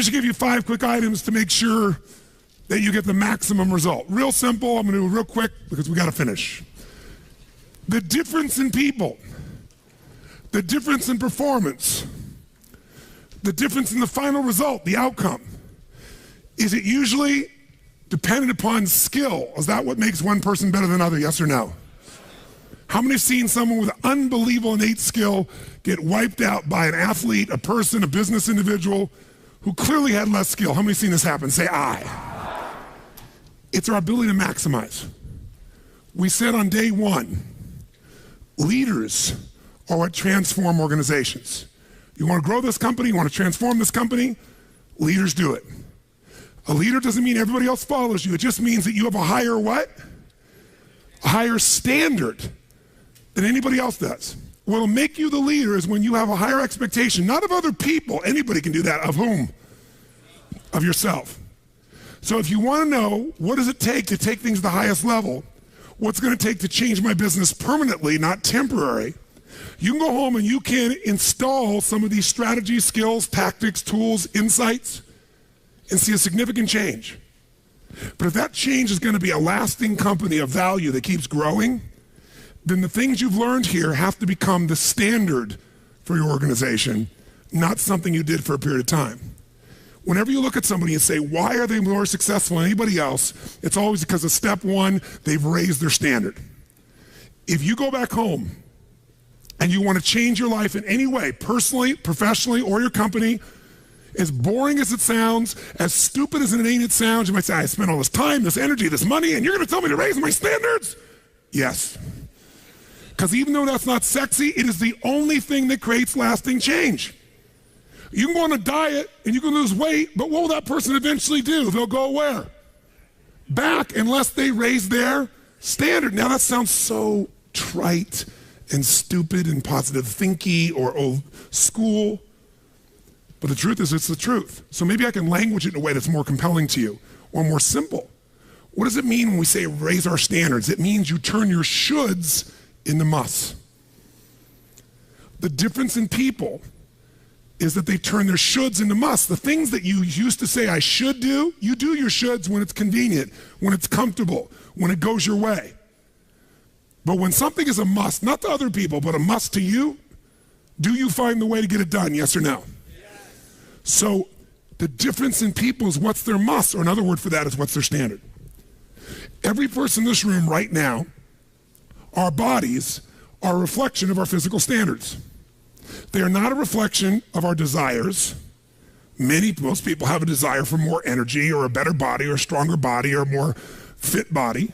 just give you 5 quick items to make sure that you get the maximum result. Real simple. I'm going to do it real quick because we got to finish. The difference in people, the difference in performance, the difference in the final result, the outcome, is it usually dependent upon skill? Is that what makes one person better than another, yes or no? How many have seen someone with unbelievable innate skill get wiped out by an athlete, a person, a business individual who clearly had less skill? How many have seen this happen? Say aye. It's our ability to maximize. We said on day 1, leaders are what transform organizations. You want to grow this company, you want to transform this company, leaders do it. A leader doesn't mean everybody else follows you. It just means that you have a higher what? A higher standard than anybody else does. What'll make you the leader is when you have a higher expectation, not of other people. Anybody can do that. Of whom? Of yourself. So if you want to know what does it take to take things to the highest level, what's going to take to change my business permanently, not temporary, you can go home and you can install some of these strategies, skills, tactics, tools, insights, and see a significant change. But if that change is going to be a lasting company of value that keeps growing, then the things you've learned here have to become the standard for your organization, not something you did for a period of time. Whenever you look at somebody and say, why are they more successful than anybody else? It's always because of step 1, they've raised their standard. If you go back home and you want to change your life in any way, personally, professionally, or your company, as boring as it sounds, as stupid as it ain't sounds, you might say, I spent all this time, this energy, this money, and you're going to tell me to raise my standards? Yes. Because even though that's not sexy, it is the only thing that creates lasting change. You can go on a diet and you can lose weight, but what will that person eventually do? They'll go where? Back, unless they raise their standard. Now that sounds so trite and stupid and positive thinky or old school. But the truth is, it's the truth. So maybe I can language it in a way that's more compelling to you or more simple. What does it mean when we say raise our standards? It means you turn your shoulds into musts. The difference in people is that they turn their shoulds into musts. The things that you used to say I should do, you do your shoulds when it's convenient, when it's comfortable, when it goes your way. But when something is a must, not to other people, but a must to you, do you find the way to get it done, yes or no? So the difference in people is what's their must, or another word for that is what's their standard. Every person in this room right now, our bodies are a reflection of our physical standards. They are not a reflection of our desires. Most people have a desire for more energy or a better body or a stronger body or a more fit body.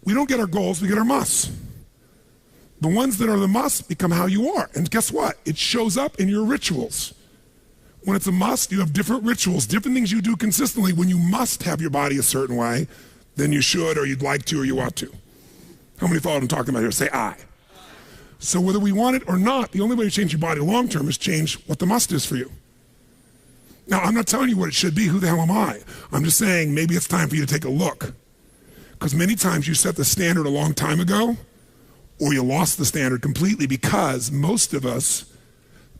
We don't get our goals, we get our musts. The ones that are the musts become how you are. And guess what? It shows up in your rituals. When it's a must, you have different rituals, different things you do consistently when you must have your body a certain way than you should or you'd like to or you ought to. How many follow what I'm talking about here? Say aye. So whether we want it or not, the only way to change your body long term is change what the must is for you. Now, I'm not telling you what it should be. Who the hell am I? I'm just saying maybe it's time for you to take a look. Because many times you set the standard a long time ago, or you lost the standard completely because most of us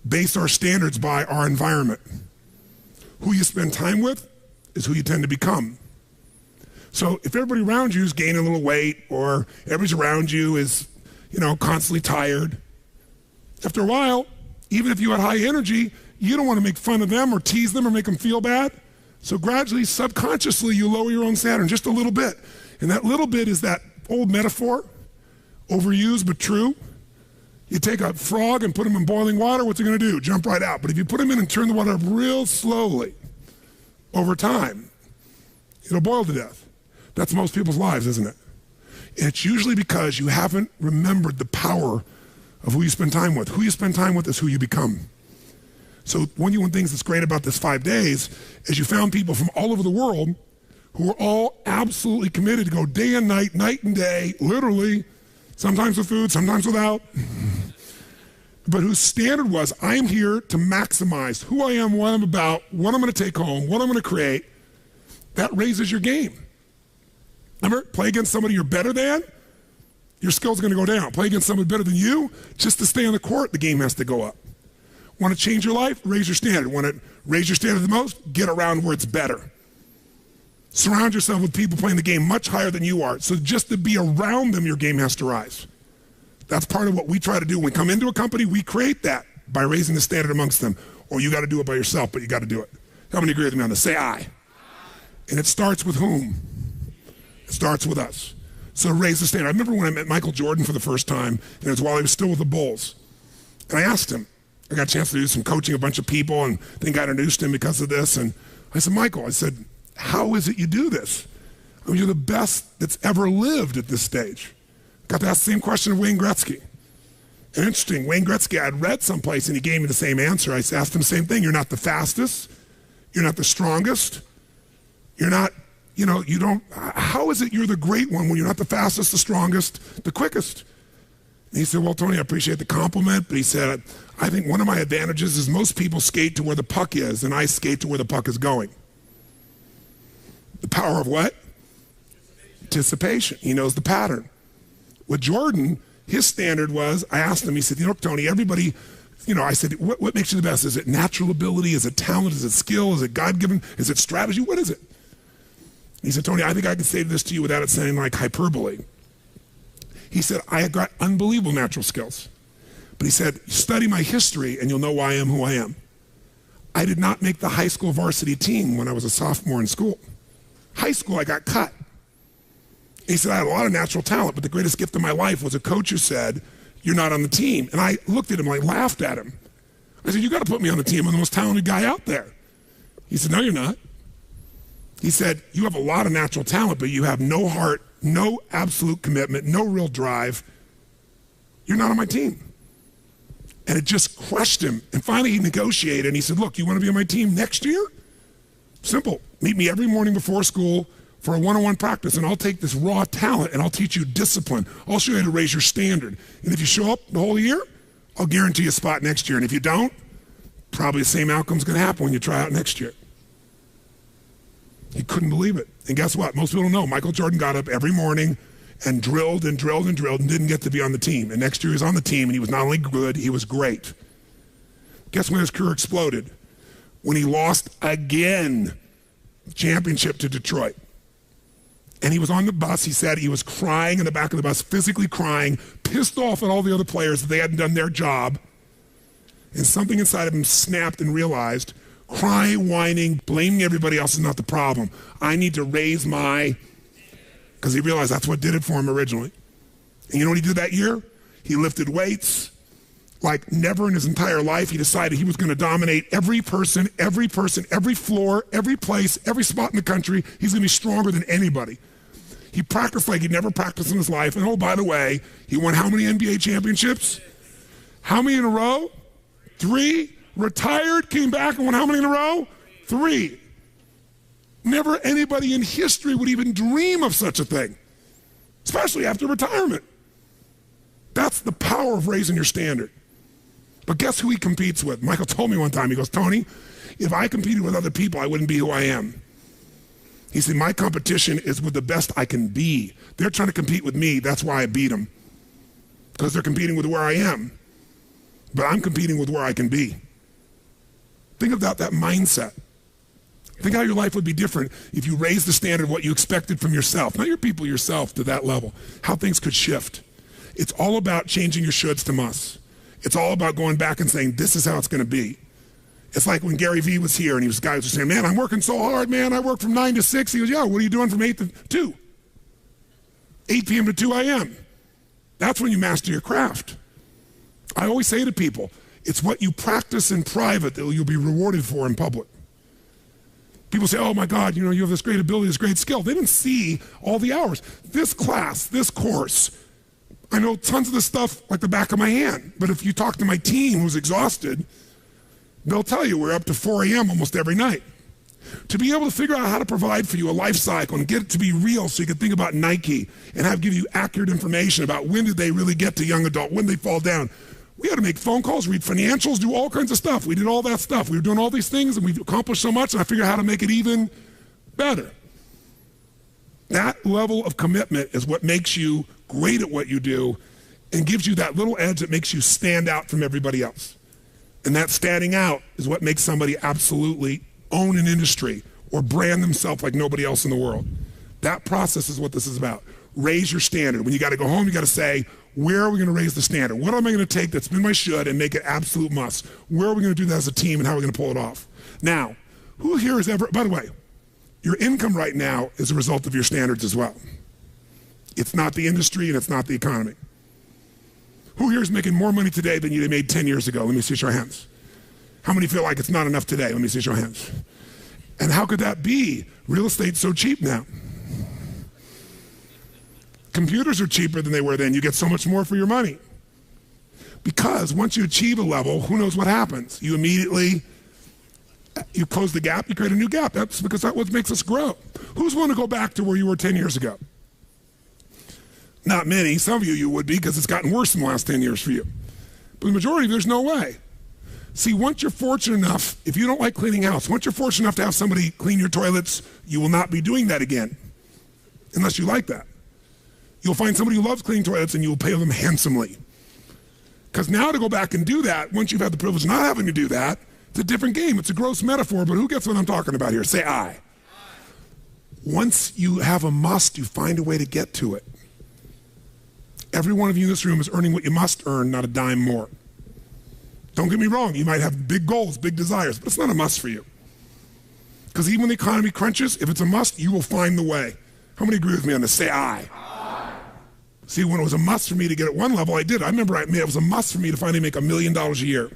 base our standards by our environment. Who you spend time with is who you tend to become. So if everybody around you is gaining a little weight or everybody around you is, constantly tired, after a while, even if you had high energy, you don't want to make fun of them or tease them or make them feel bad. So gradually, subconsciously, you lower your own standard just a little bit. And that little bit is that old metaphor, overused but true. You take a frog and put him in boiling water, what's it going to do? Jump right out. But if you put him in and turn the water up real slowly, over time, it'll boil to death. That's most people's lives, isn't it? And it's usually because you haven't remembered the power of who you spend time with. Who you spend time with is who you become. So one of the things that's great about this 5 days is you found people from all over the world who are all absolutely committed to go day and night and day, literally, sometimes with food, sometimes without, but whose standard was, I am here to maximize who I am, what I'm about, what I'm going to take home, what I'm going to create. That raises your game. Remember, play against somebody you're better than, your skill's going to go down. Play against somebody better than you, just to stay on the court, the game has to go up. Want to change your life? Raise your standard. Want to raise your standard the most? Get around where it's better. Surround yourself with people playing the game much higher than you are. So just to be around them, your game has to rise. That's part of what we try to do. When we come into a company, we create that by raising the standard amongst them. Or you got to do it by yourself, but you got to do it. How many agree with me on this? Say I. And it starts with whom? It starts with us. So raise the standard. I remember when I met Michael Jordan for the first time, and it was while he was still with the Bulls. And I asked him, I got a chance to do some coaching a bunch of people, and I think I introduced him because of this. And I said, Michael, I said, how is it you do this? I mean, you're the best that's ever lived at this stage. Got to ask the same question of Wayne Gretzky. And interesting, Wayne Gretzky, I had read someplace and he gave me the same answer. I asked him the same thing. You're not the fastest. You're not the strongest. You're not, you don't, how is it you're the great one when you're not the fastest, the strongest, the quickest? And he said, well, Tony, I appreciate the compliment, but he said, I think one of my advantages is most people skate to where the puck is and I skate to where the puck is going. The power of what? Anticipation. He knows the pattern. With Jordan, his standard was, I asked him, he said, Tony, everybody, I said, what makes you the best? Is it natural ability? Is it talent? Is it skill? Is it God-given? Is it strategy? What is it? He said, Tony, I think I can say this to you without it sounding like hyperbole. He said, I have got unbelievable natural skills. But he said, study my history and you'll know why I am who I am. I did not make the high school varsity team when I was a sophomore in school. High school, I got cut. He said, I had a lot of natural talent, but the greatest gift of my life was a coach who said, you're not on the team. And I looked at him, I laughed at him. I said, you got to put me on the team. I'm the most talented guy out there. He said, no, you're not. He said, you have a lot of natural talent, but you have no heart, no absolute commitment, no real drive. You're not on my team. And it just crushed him. And finally he negotiated and he said, look, you want to be on my team next year? Simple. Meet me every morning before school for a one-on-one practice, and I'll take this raw talent and I'll teach you discipline. I'll show you how to raise your standard. And if you show up the whole year, I'll guarantee you a spot next year. And if you don't, probably the same outcome's going to happen when you try out next year. He couldn't believe it. And guess what? Most people don't know. Michael Jordan got up every morning and drilled and drilled and drilled and didn't get to be on the team. And next year he was on the team, and he was not only good, he was great. Guess when his career exploded? When he lost again the championship to Detroit. And he was on the bus. He said he was crying in the back of the bus, physically crying, pissed off at all the other players that they hadn't done their job. And something inside of him snapped and realized, crying, whining, blaming everybody else is not the problem. I need to raise my, because he realized that's what did it for him originally. And you know what he did that year? He lifted weights like never in his entire life. He decided he was going to dominate every person, every floor, every place, every spot in the country. He's going to be stronger than anybody. He practiced like he'd never practiced in his life. And oh, by the way, he won how many NBA championships? How many in a row? 3. Retired, came back and won how many in a row? 3. Never anybody in history would even dream of such a thing, especially after retirement. That's the power of raising your standard. But guess who he competes with? Michael told me one time, he goes, Tony, if I competed with other people, I wouldn't be who I am. He said, my competition is with the best I can be. They're trying to compete with me. That's why I beat them. Because they're competing with where I am. But I'm competing with where I can be. Think about that mindset. Think how your life would be different if you raised the standard of what you expected from yourself, not your people, yourself, to that level. How things could shift. It's all about changing your shoulds to musts. It's all about going back and saying, this is how it's going to be. It's like when Gary Vee was here and guys were saying, man, I'm working so hard, man. I work from 9 to 6. He goes, yeah, what are you doing from 8 to 2? 8 p.m. to 2 a.m. That's when you master your craft. I always say to people, it's what you practice in private that you'll be rewarded for in public. People say, oh my God, you have this great ability, this great skill. They didn't see all the hours. This class, this course, I know tons of this stuff like the back of my hand. But if you talk to my team who's exhausted, they'll tell you we're up to 4 a.m. almost every night. To be able to figure out how to provide for you a life cycle and get it to be real so you can think about Nike and give you accurate information about when did they really get to young adult, when they fall down. We had to make phone calls, read financials, do all kinds of stuff. We did all that stuff. We were doing all these things and we've accomplished so much, and I figured out how to make it even better. That level of commitment is what makes you great at what you do and gives you that little edge that makes you stand out from everybody else. And that standing out is what makes somebody absolutely own an industry or brand themselves like nobody else in the world. That process is what this is about. Raise your standard. When you got to go home, you got to say, where are we going to raise the standard? What am I going to take that's been my should and make it absolute must? Where are we going to do that as a team and how are we going to pull it off? Now, who here has ever, by the way, your income right now is a result of your standards as well. It's not the industry and it's not the economy. Who here is making more money today than you made 10 years ago? Let me see your hands. How many feel like it's not enough today? Let me see your hands. And how could that be? Real estate's so cheap now. Computers are cheaper than they were then. You get so much more for your money. Because once you achieve a level, who knows what happens? You immediately, you close the gap, you create a new gap. That's because that's what makes us grow. Who's willing to go back to where you were 10 years ago? Not many. Some of you would be because it's gotten worse in the last 10 years for you. But the majority, there's no way. See, once you're fortunate enough, if you don't like cleaning house, once you're fortunate enough to have somebody clean your toilets, you will not be doing that again, unless you like that. You'll find somebody who loves cleaning toilets and you will pay them handsomely. Because now to go back and do that, once you've had the privilege of not having to do that, it's a different game. It's a gross metaphor, but who gets what I'm talking about here? Say I. Once you have a must, you find a way to get to it. Every one of you in this room is earning what you must earn, not a dime more. Don't get me wrong, you might have big goals, big desires, but it's not a must for you. Because even when the economy crunches, if it's a must, you will find the way. How many agree with me on this? Say I. See, when it was a must for me to get at one level, I did. I remember it was a must for me to finally make $1 million a year.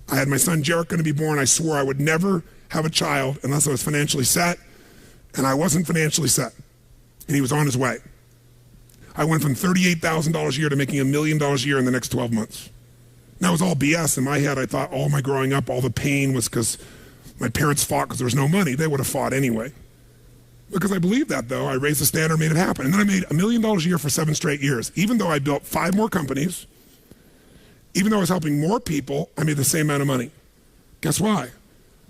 I had my son Jarek going to be born. I swore I would never have a child unless I was financially set, and I wasn't financially set, and he was on his way. I went from $38,000 a year to making $1 million a year in the next 12 months. And that was all BS. In my head, I thought all my growing up, all the pain was because my parents fought because there was no money. They would have fought anyway. Because I believed that, though. I raised the standard, made it happen. And then I made $1 million a year for 7 straight years. Even though I built 5 more companies, even though I was helping more people, I made the same amount of money. Guess why?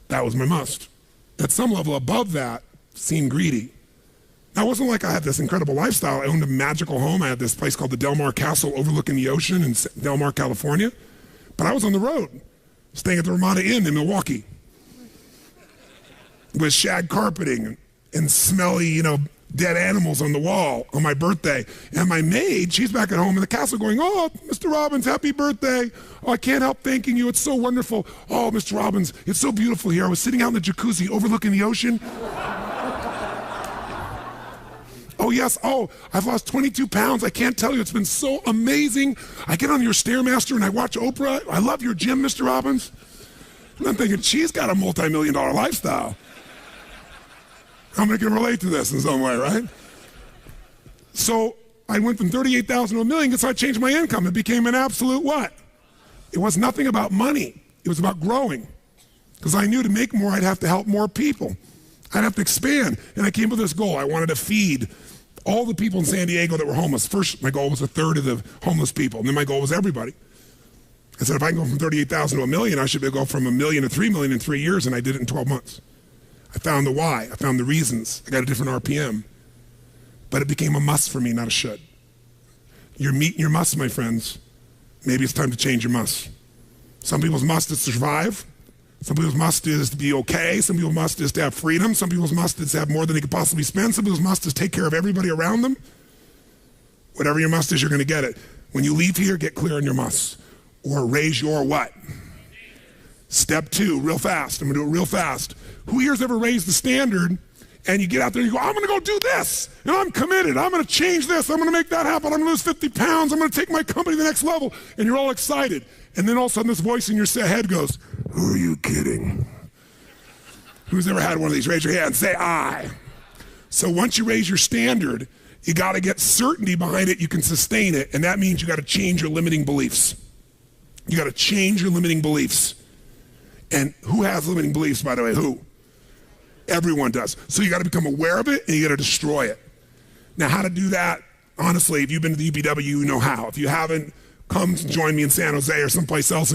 That was my must. At some level above that, seemed greedy. Now, it wasn't like I had this incredible lifestyle. I owned a magical home. I had this place called the Del Mar Castle overlooking the ocean in Del Mar, California. But I was on the road, staying at the Ramada Inn in Milwaukee with shag carpeting and smelly, dead animals on the wall on my birthday. And my maid, she's back at home in the castle going, "Oh, Mr. Robbins, happy birthday. Oh, I can't help thanking you. It's so wonderful. Oh, Mr. Robbins, it's so beautiful here. I was sitting out in the jacuzzi overlooking the ocean. Oh, yes. Oh, I've lost 22 pounds. I can't tell you. It's been so amazing. I get on your Stairmaster and I watch Oprah. I love your gym, Mr. Robbins." And I'm thinking, she's got a multi-million-dollar lifestyle. How many can relate to this in some way, right? So I went from 38,000 to $1 million because I changed my income. It became an absolute what? It was nothing about money. It was about growing. Because I knew to make more, I'd have to help more people. I'd have to expand. And I came with this goal. I wanted to feed all the people in San Diego that were homeless. First, my goal was 1/3 of the homeless people. And then my goal was everybody. I said, if I can go from 38,000 to $1 million, I should be able to go from $1 million to $3 million in 3 years. And I did it in 12 months. I found the why. I found the reasons. I got a different RPM. But it became a must for me, not a should. You're meeting your must, my friends. Maybe it's time to change your must. Some people's must is to survive. Some people's must is to be okay. Some people's must is to have freedom. Some people's must is to have more than they could possibly spend. Some people's must is take care of everybody around them. Whatever your must is, you're going to get it. When you leave here, get clear on your must. Or raise your what? Step 2, real fast. I'm going to do it real fast. Who here's ever raised the standard and you get out there and you go, I'm going to go do this, and I'm committed. I'm going to change this. I'm going to make that happen. I'm going to lose 50 pounds. I'm going to take my company to the next level. And you're all excited. And then all of a sudden this voice in your head goes, who are you kidding? Who's ever had one of these? Raise your hand. Say I. So once you raise your standard, you got to get certainty behind it. You can sustain it. And that means you got to change your limiting beliefs. You got to change your limiting beliefs. And who has limiting beliefs, by the way? Who? Everyone does. So you got to become aware of it and you got to destroy it. Now, how to do that? Honestly, if you've been to the UPW, you know how. If you haven't, come join me in San Jose or someplace else.